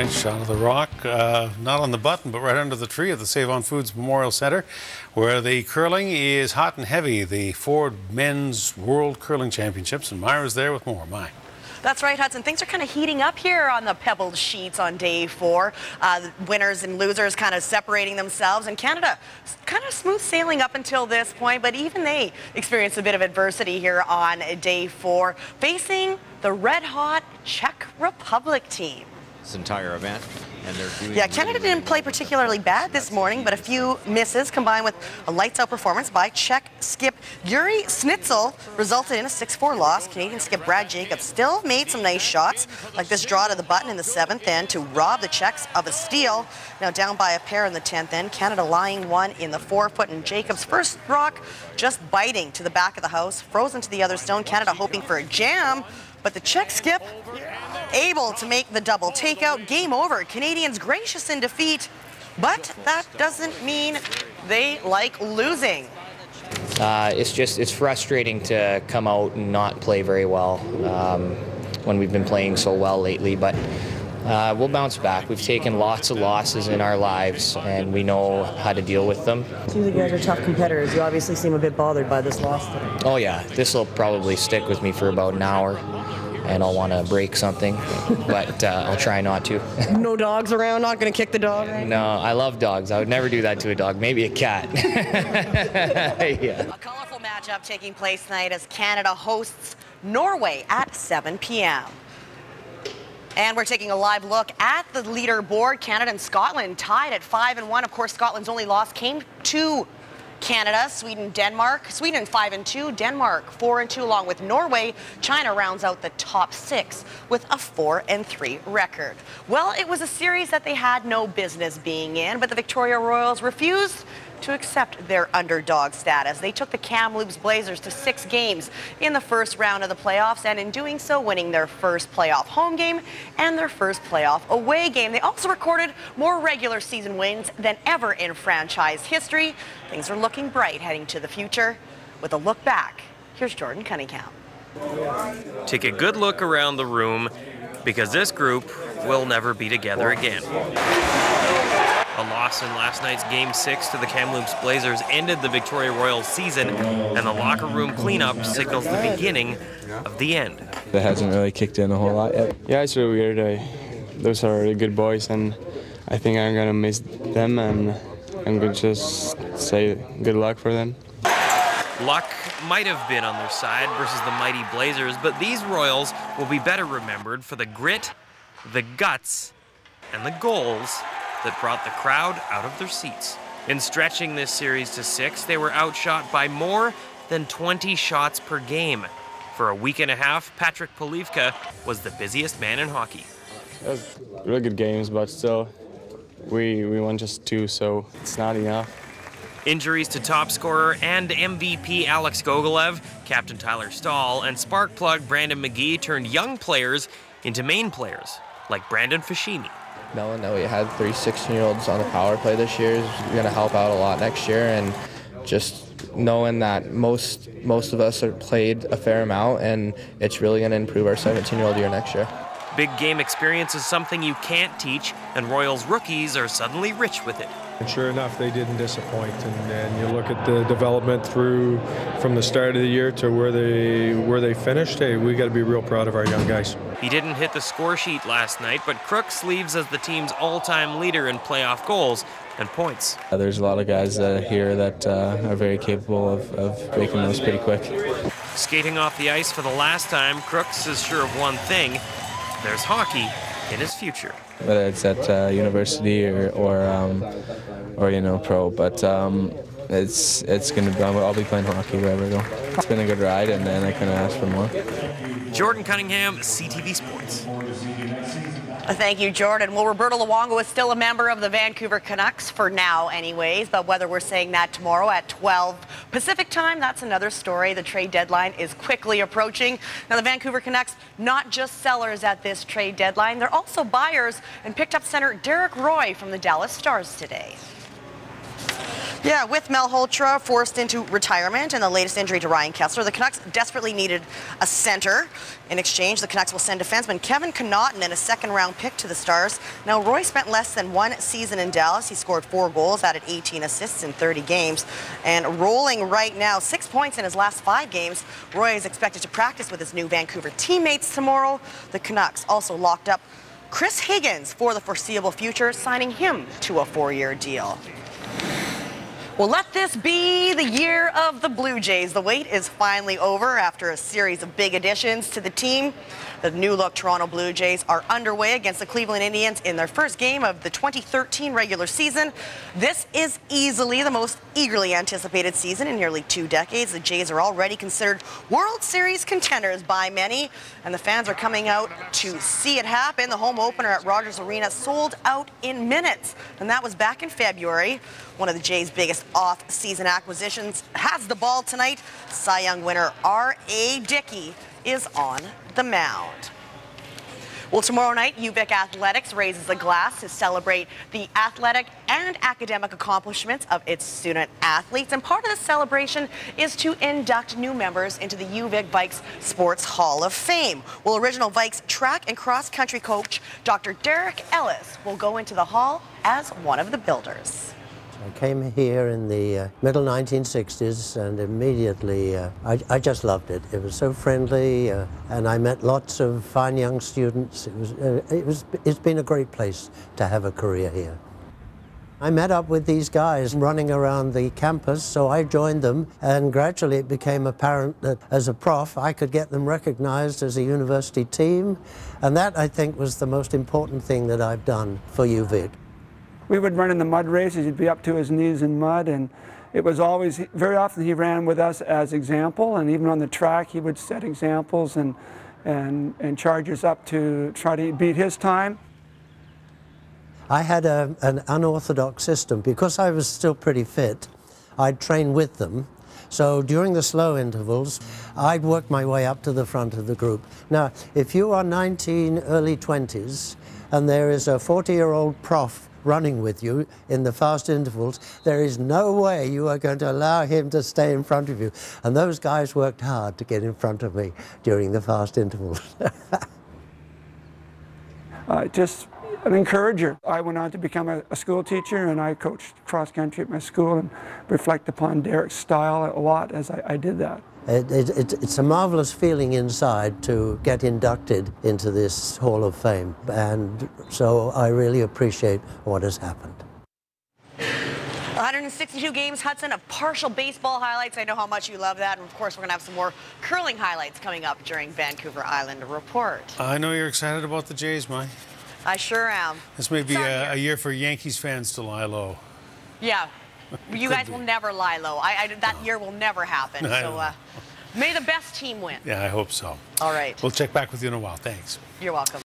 inch onto the rock, not on the button, but right under the tree at the Save on Foods Memorial Centre, where the curling is hot and heavy. The Ford Men's World Curling Championships, and Mira's there with more. That's right, Hudson. Things are kind of heating up here on the pebbled sheets on day 4. The winners and losers kind of separating themselves, and Canada kind of smooth sailing up until this point, but even they experienced a bit of adversity here on day 4, facing the red-hot Czech Republic team. This entire event, and they're doing Canada didn't play particularly bad this morning, but a few misses combined with a lights-out performance by Czech skip Yuri Snitzel resulted in a 6-4 loss. Canadian skip Brad Jacobs still made some nice shots, like this draw to the button in the 7th end to rob the Czechs of a steal. Now down by a pair in the 10th end, Canada lying one in the 4-foot, and Jacobs' first rock just biting to the back of the house, frozen to the other stone. Canada hoping for a jam, but the Czech skip able to make the double takeout. Game over. Canadians gracious in defeat, but that doesn't mean they like losing. It's frustrating to come out and not play very well when we've been playing so well lately, but we'll bounce back. We've taken lots of losses in our lives, and we know how to deal with them. Seems like you guys are tough competitors. You obviously seem a bit bothered by this loss today. Oh yeah, this will probably stick with me for about an hour, and I'll want to break something, but I'll try not to. No dogs around? Not going to kick the dog? Right? No, I love dogs. I would never do that to a dog. Maybe a cat. Yeah. A colorful matchup taking place tonight as Canada hosts Norway at 7 p.m. And we're taking a live look at the leaderboard. Canada and Scotland tied at 5-1. Of course, Scotland's only loss came to Canada, Sweden, Denmark. Sweden 5-2, Denmark 4-2, along with Norway. China rounds out the top 6 with a 4-3 record. Well, it was a series that they had no business being in, but the Victoria Royals refused to accept their underdog status. They took the Kamloops Blazers to 6 games in the first round of the playoffs, and in doing so, winning their first playoff home game and their first playoff away game. They also recorded more regular season wins than ever in franchise history. Things are looking bright heading to the future. With a look back, here's Jordan Cunningham. Take a good look around the room, because this group will never be together again. A loss in last night's Game 6 to the Kamloops Blazers ended the Victoria Royals season, and the locker room cleanup signals the beginning of the end. That hasn't really kicked in a whole lot yet. Yeah, it's really weird. Those are really good boys, and I think I'm going to miss them, and I'm going to just say good luck for them. Luck might have been on their side versus the mighty Blazers, but these Royals will be better remembered for the grit, the guts, and the goals that brought the crowd out of their seats. In stretching this series to 6, they were outshot by more than 20 shots per game. For a week and a half, Patrick Polivka was the busiest man in hockey. It was really good games, but still, we won just 2, so it's not enough. Injuries to top scorer and MVP Alex Gogolev, captain Tyler Stahl, and spark plug Brandon McGee turned young players into main players, like Brandon Fashini. Knowing that we had 3 16-year-olds on the power play this year is going to help out a lot next year, and just knowing that most of us have played a fair amount, and it's really going to improve our 17-year-old year next year. Big game experience is something you can't teach, and Royals rookies are suddenly rich with it. And sure enough, they didn't disappoint. And you look at the development through from the start of the year to where they finished. Hey, we got to be real proud of our young guys. He didn't hit the score sheet last night, but Crooks leaves as the team's all-time leader in playoff goals and points. There's a lot of guys here that are very capable of breaking those pretty quick. Skating off the ice for the last time, Crooks is sure of one thing: there's hockey in his future. Whether it's at university or you know, pro, but it's gonna be. I'll be playing hockey wherever I go. It's been a good ride, and I couldn't ask for more. Jordan Cunningham, CTV Sports. Thank you, Jordan. Well, Roberto Luongo is still a member of the Vancouver Canucks for now anyways, but whether we're saying that tomorrow at 12 Pacific time, that's another story. The trade deadline is quickly approaching. Now, the Vancouver Canucks, not just sellers at this trade deadline, they're also buyers, and picked up center Derek Roy from the Dallas Stars today. Yeah, with Malhotra forced into retirement and the latest injury to Ryan Kessler, the Canucks desperately needed a center. In exchange, the Canucks will send defenseman Kevin Connaughton and a second-round pick to the Stars. Now, Roy spent less than 1 season in Dallas. He scored 4 goals, added 18 assists in 30 games, and rolling right now, 6 points in his last 5 games. Roy is expected to practice with his new Vancouver teammates tomorrow. The Canucks also locked up Chris Higgins for the foreseeable future, signing him to a 4-year deal. Well, let this be the year of the Blue Jays. The wait is finally over after a series of big additions to the team. The new-look Toronto Blue Jays are underway against the Cleveland Indians in their first game of the 2013 regular season. This is easily the most eagerly anticipated season in nearly 2 decades. The Jays are already considered World Series contenders by many, and the fans are coming out to see it happen. The home opener at Rogers Arena sold out in minutes, and that was back in February. One of the Jays' biggest off-season acquisitions has the ball tonight. Cy Young winner R.A. Dickey is on the mound. Well, tomorrow night, UVic Athletics raises a glass to celebrate the athletic and academic accomplishments of its student athletes. And part of the celebration is to induct new members into the UVic Vikes Sports Hall of Fame. Well, original Vikes track and cross-country coach Dr. Derek Ellis will go into the hall as one of the builders. I came here in the middle 1960s, and immediately I just loved it. It was so friendly, and I met lots of fine young students. It's been a great place to have a career here. I met up with these guys running around the campus, so I joined them, and gradually it became apparent that as a prof I could get them recognized as a university team, and that I think was the most important thing that I've done for UVic. We would run in the mud races. He'd be up to his knees in mud, and it was always, very often he ran with us as example, and even on the track he would set examples and charge us up to try to beat his time. I had an unorthodox system. Because I was still pretty fit, I'd train with them. So during the slow intervals, I'd work my way up to the front of the group. Now, if you are 19, early 20s, and there is a 40-year-old prof running with you in the fast intervals, there is no way you are going to allow him to stay in front of you. And those guys worked hard to get in front of me during the fast intervals. Just an encourager. I went on to become a school teacher, and I coached cross country at my school and reflect upon Derek's style a lot as I did that. It's a marvelous feeling inside to get inducted into this Hall of Fame, and so I really appreciate what has happened. 162 games, Hudson, of partial baseball highlights. I know how much you love that, and of course we're going to have some more curling highlights coming up during Vancouver Island Report. I know you're excited about the Jays, Mike. I sure am. This may be a year for Yankees fans to lie low. Yeah. You guys will never lie low. That year will never happen. So may the best team win. Yeah, I hope so. All right. We'll check back with you in a while. Thanks. You're welcome.